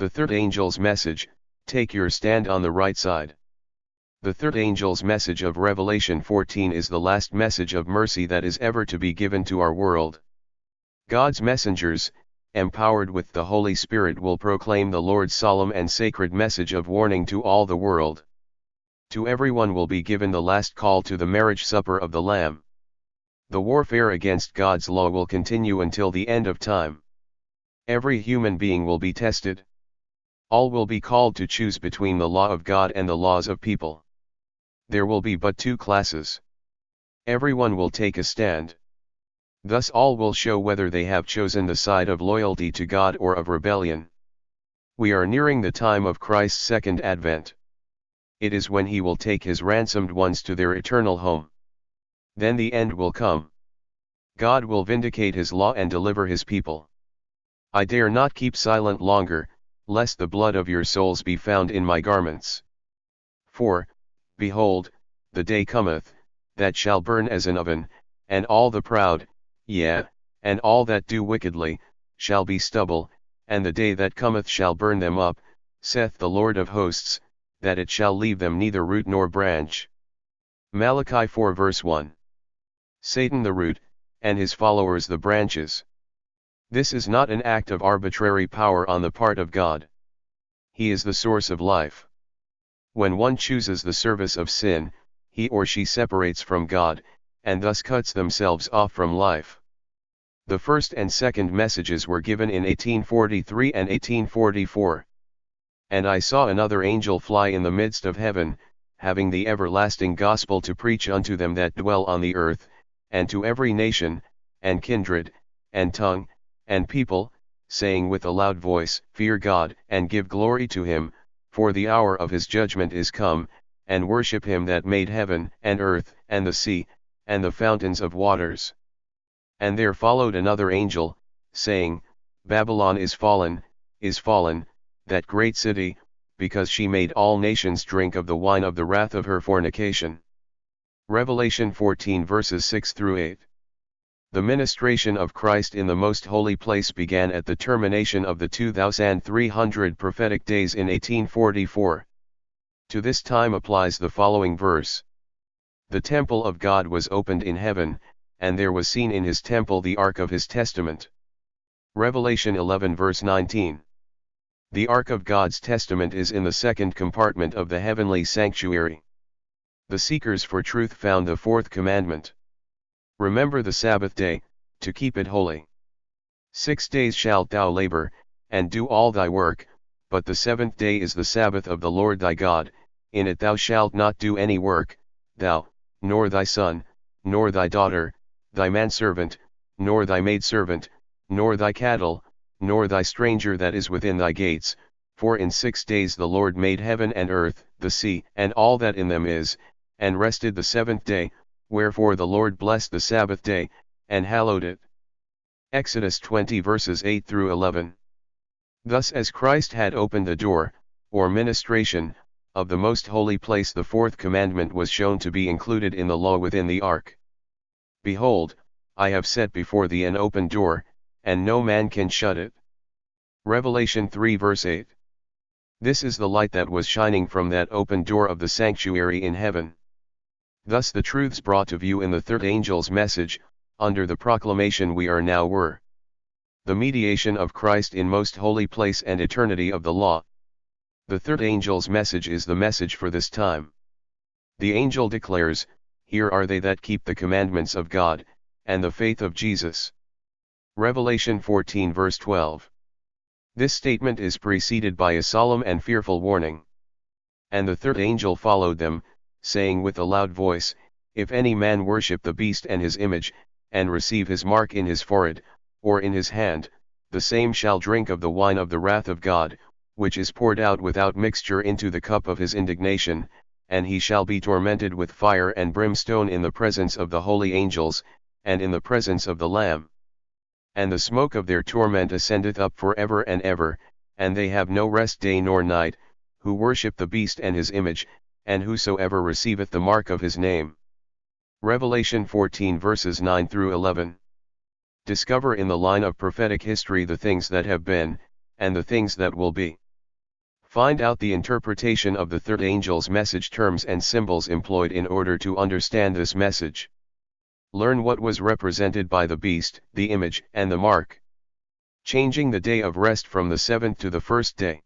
The third angel's message, take your stand on the right side. The third angel's message of Revelation 14 is the last message of mercy that is ever to be given to our world. God's messengers, empowered with the Holy Spirit, will proclaim the Lord's solemn and sacred message of warning to all the world. To everyone will be given the last call to the marriage supper of the Lamb. The warfare against God's law will continue until the end of time. Every human being will be tested. All will be called to choose between the law of God and the laws of people. There will be but two classes. Everyone will take a stand. Thus all will show whether they have chosen the side of loyalty to God or of rebellion. We are nearing the time of Christ's second advent. It is when he will take his ransomed ones to their eternal home. Then the end will come. God will vindicate his law and deliver his people. I dare not keep silent longer, lest the blood of your souls be found in my garments. For, behold, the day cometh, that shall burn as an oven, and all the proud, yea, and all that do wickedly, shall be stubble, and the day that cometh shall burn them up, saith the Lord of hosts, that it shall leave them neither root nor branch. Malachi 4 verse 1. Satan the root, and his followers the branches. This is not an act of arbitrary power on the part of God. He is the source of life. When one chooses the service of sin, he or she separates from God, and thus cuts themselves off from life. The first and second messages were given in 1843 and 1844. And I saw another angel fly in the midst of heaven, having the everlasting gospel to preach unto them that dwell on the earth, and to every nation, and kindred, and tongue, and people, saying with a loud voice, Fear God, and give glory to him, for the hour of his judgment is come, and worship him that made heaven, and earth, and the sea, and the fountains of waters. And there followed another angel, saying, Babylon is fallen, that great city, because she made all nations drink of the wine of the wrath of her fornication. Revelation 14 verses 6 through 8. The ministration of Christ in the most holy place began at the termination of the 2,300 prophetic days in 1844. To this time applies the following verse. The temple of God was opened in heaven, and there was seen in his temple the ark of his testament. Revelation 11 verse 19. The ark of God's testament is in the second compartment of the heavenly sanctuary. The seekers for truth found the fourth commandment. Remember the Sabbath day, to keep it holy. 6 days shalt thou labor, and do all thy work, but the seventh day is the Sabbath of the Lord thy God, in it thou shalt not do any work, thou, nor thy son, nor thy daughter, thy manservant, nor thy maidservant, nor thy cattle, nor thy stranger that is within thy gates, for in 6 days the Lord made heaven and earth, the sea, and all that in them is, and rested the seventh day, wherefore the Lord blessed the Sabbath day, and hallowed it. Exodus 20 verses 8 through 11. Thus as Christ had opened the door, or ministration, of the most holy place, the fourth commandment was shown to be included in the law within the ark. Behold, I have set before thee an open door, and no man can shut it. Revelation 3 verse 8. This is the light that was shining from that open door of the sanctuary in heaven. Thus the truths brought to view in the third angel's message, under the proclamation we are now were. The mediation of Christ in most holy place and eternity of the law. The third angel's message is the message for this time. The angel declares, Here are they that keep the commandments of God, and the faith of Jesus. Revelation 14 verse 12. This statement is preceded by a solemn and fearful warning. And the third angel followed them, saying with a loud voice, If any man worship the beast and his image, and receive his mark in his forehead, or in his hand, the same shall drink of the wine of the wrath of God, which is poured out without mixture into the cup of his indignation, and he shall be tormented with fire and brimstone in the presence of the holy angels, and in the presence of the Lamb. And the smoke of their torment ascendeth up for ever and ever, and they have no rest day nor night, who worship the beast and his image, and whosoever receiveth the mark of his name. Revelation 14 verses 9 through 11. Discover in the line of prophetic history the things that have been, and the things that will be. Find out the interpretation of the third angel's message, terms and symbols employed in order to understand this message. Learn what was represented by the beast, the image, and the mark. Changing the day of rest from the seventh to the first day.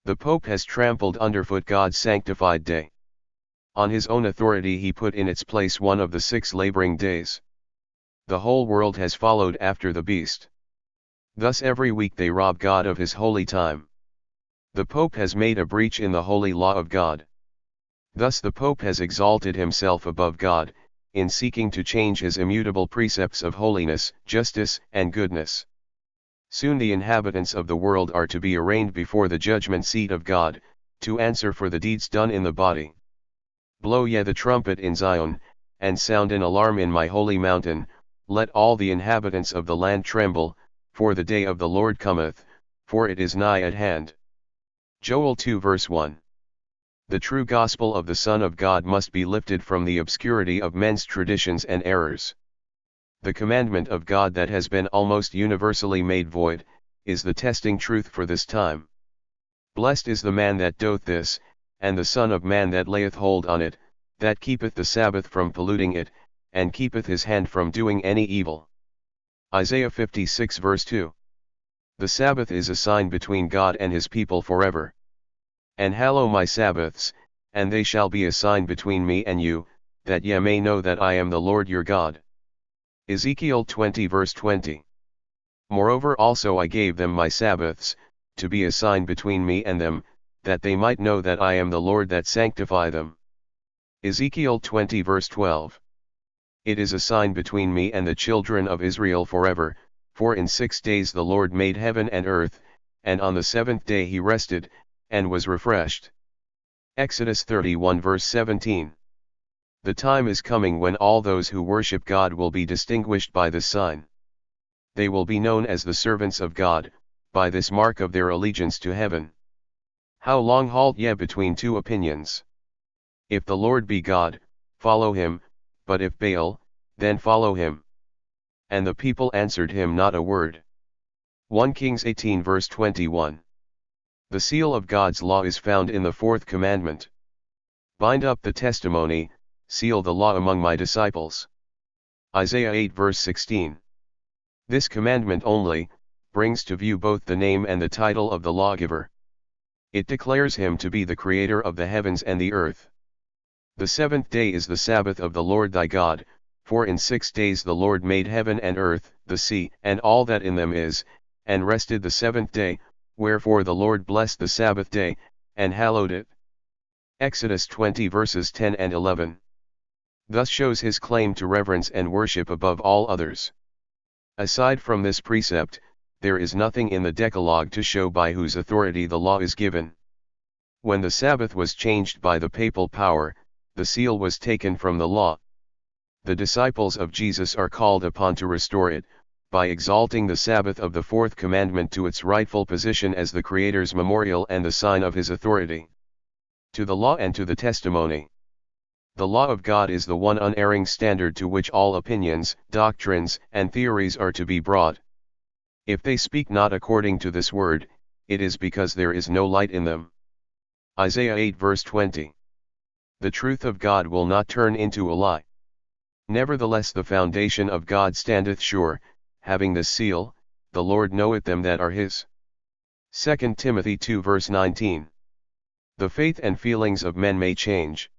The Pope has trampled underfoot God's sanctified day. On his own authority he put in its place one of the 6 laboring days. The whole world has followed after the beast. Thus every week they rob God of his holy time. The Pope has made a breach in the holy law of God. Thus the Pope has exalted himself above God, in seeking to change his immutable precepts of holiness, justice, and goodness. Soon the inhabitants of the world are to be arraigned before the judgment seat of God, to answer for the deeds done in the body. Blow ye the trumpet in Zion, and sound an alarm in my holy mountain, let all the inhabitants of the land tremble, for the day of the Lord cometh, for it is nigh at hand. Joel 2 verse 1. The true gospel of the Son of God must be lifted from the obscurity of men's traditions and errors. The commandment of God that has been almost universally made void, is the testing truth for this time. Blessed is the man that doth this, and the Son of Man that layeth hold on it, that keepeth the Sabbath from polluting it, and keepeth his hand from doing any evil. Isaiah 56 verse 2. The Sabbath is a sign between God and his people forever. And hallow my Sabbaths, and they shall be a sign between me and you, that ye may know that I am the Lord your God. Ezekiel 20 verse 20. Moreover also I gave them my Sabbaths, to be a sign between me and them, that they might know that I am the Lord that sanctify them. Ezekiel 20 verse 12. It is a sign between me and the children of Israel forever, for in 6 days the Lord made heaven and earth, and on the 7th day he rested, and was refreshed. Exodus 31 verse 17. The time is coming when all those who worship God will be distinguished by this sign. They will be known as the servants of God, by this mark of their allegiance to heaven. How long halt ye between 2 opinions? If the Lord be God, follow him, but if Baal, then follow him. And the people answered him not a word. 1 Kings 18 verse 21. The seal of God's law is found in the 4th commandment. Bind up the testimony, seal the law among my disciples. Isaiah 8 verse 16. This commandment only, brings to view both the name and the title of the lawgiver. It declares him to be the creator of the heavens and the earth. The 7th day is the Sabbath of the Lord thy God, for in 6 days the Lord made heaven and earth, the sea, and all that in them is, and rested the 7th day, wherefore the Lord blessed the Sabbath day, and hallowed it. Exodus 20 verses 10 and 11. Thus shows his claim to reverence and worship above all others. Aside from this precept, there is nothing in the Decalogue to show by whose authority the law is given. When the Sabbath was changed by the papal power, the seal was taken from the law. The disciples of Jesus are called upon to restore it, by exalting the Sabbath of the 4th commandment to its rightful position as the Creator's memorial and the sign of his authority. To the law and to the testimony. The law of God is the one unerring standard to which all opinions, doctrines, and theories are to be brought. If they speak not according to this word, it is because there is no light in them. Isaiah 8 verse 20. The truth of God will not turn into a lie. Nevertheless the foundation of God standeth sure, having this seal, the Lord knoweth them that are his. 2 Timothy 2 verse 19. The faith and feelings of men may change.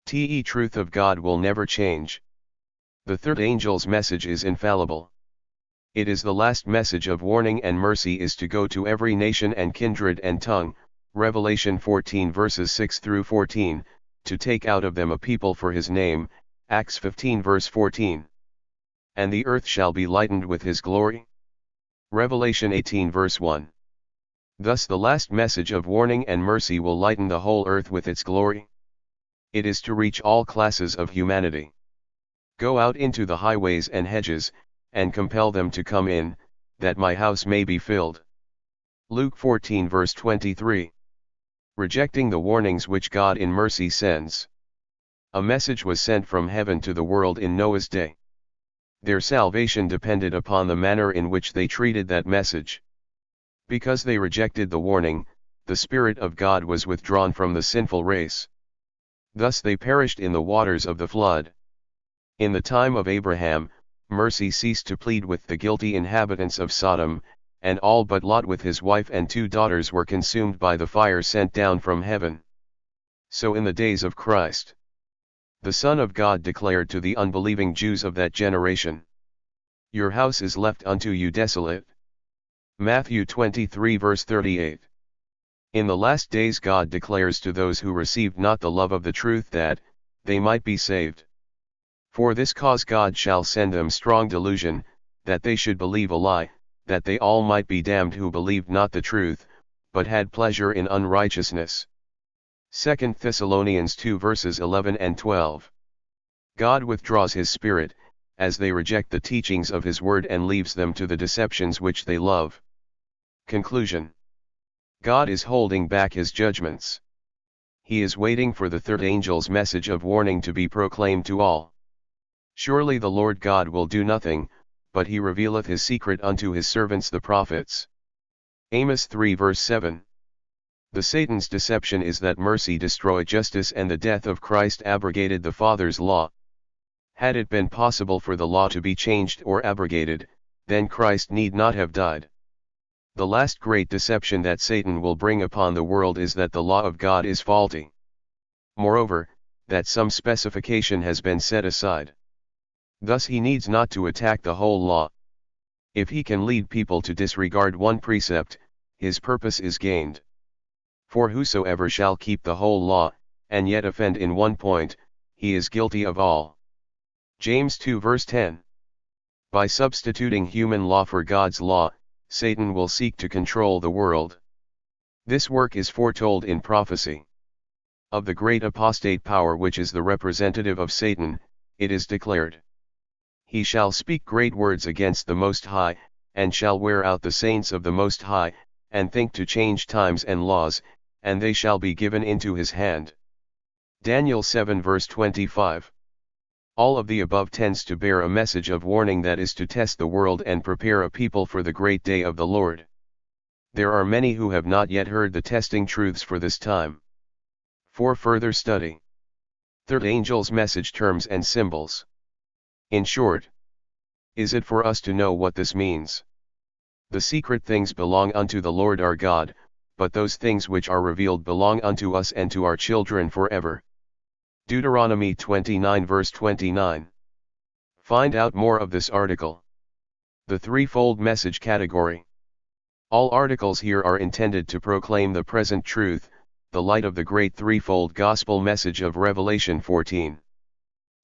The truth of God will never change. The third angel's message is infallible. It is the last message of warning, and mercy is to go to every nation and kindred and tongue, Revelation 14 verses 6 through 14, to take out of them a people for his name, Acts 15 verse 14. And the earth shall be lightened with his glory. Revelation 18 verse 1. Thus the last message of warning and mercy will lighten the whole earth with its glory. It is to reach all classes of humanity. Go out into the highways and hedges, and compel them to come in, that my house may be filled. Luke 14 verse 23. Rejecting the warnings which God in mercy sends. A message was sent from heaven to the world in Noah's day. Their salvation depended upon the manner in which they treated that message. Because they rejected the warning, the Spirit of God was withdrawn from the sinful race. Thus they perished in the waters of the flood. In the time of Abraham, mercy ceased to plead with the guilty inhabitants of Sodom, and all but Lot with his wife and 2 daughters were consumed by the fire sent down from heaven. So in the days of Christ, the Son of God declared to the unbelieving Jews of that generation, "Your house is left unto you desolate." Matthew 23 verse 38. In the last days God declares to those who received not the love of the truth that, they might be saved. For this cause God shall send them strong delusion, that they should believe a lie, that they all might be damned who believed not the truth, but had pleasure in unrighteousness. 2 Thessalonians 2 verses 11 and 12. God withdraws his Spirit, as they reject the teachings of his word and leaves them to the deceptions which they love. Conclusion. God is holding back his judgments. He is waiting for the third angel's message of warning to be proclaimed to all. Surely the Lord God will do nothing, but he revealeth his secret unto his servants the prophets. Amos 3 verse 7. The Satan's deception is that mercy destroyed justice and the death of Christ abrogated the Father's law. Had it been possible for the law to be changed or abrogated, then Christ need not have died. The last great deception that Satan will bring upon the world is that the law of God is faulty. Moreover, that some specification has been set aside. Thus he needs not to attack the whole law. If he can lead people to disregard one precept, his purpose is gained. For whosoever shall keep the whole law, and yet offend in one point, he is guilty of all. James 2 verse 10. By substituting human law for God's law, Satan will seek to control the world. This work is foretold in prophecy. Of the great apostate power which is the representative of Satan, it is declared, "He shall speak great words against the Most High, and shall wear out the saints of the Most High, and think to change times and laws, and they shall be given into his hand." Daniel 7 verse 25. All of the above tends to bear a message of warning that is to test the world and prepare a people for the great day of the Lord. There are many who have not yet heard the testing truths for this time. For further study. Third angel's message terms and symbols. In short, is it for us to know what this means? The secret things belong unto the Lord our God, but those things which are revealed belong unto us and to our children forever. Deuteronomy 29 verse 29. Find out more of this article. The threefold message category. All articles here are intended to proclaim the present truth, the light of the great threefold gospel message of Revelation 14.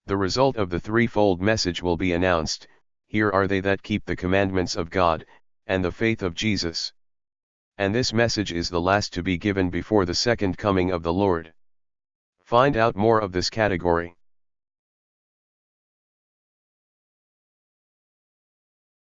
The result of the threefold message will be announced. Here are they that keep the commandments of God, and the faith of Jesus. And this message is the last to be given before the second coming of the Lord. Find out more of this category.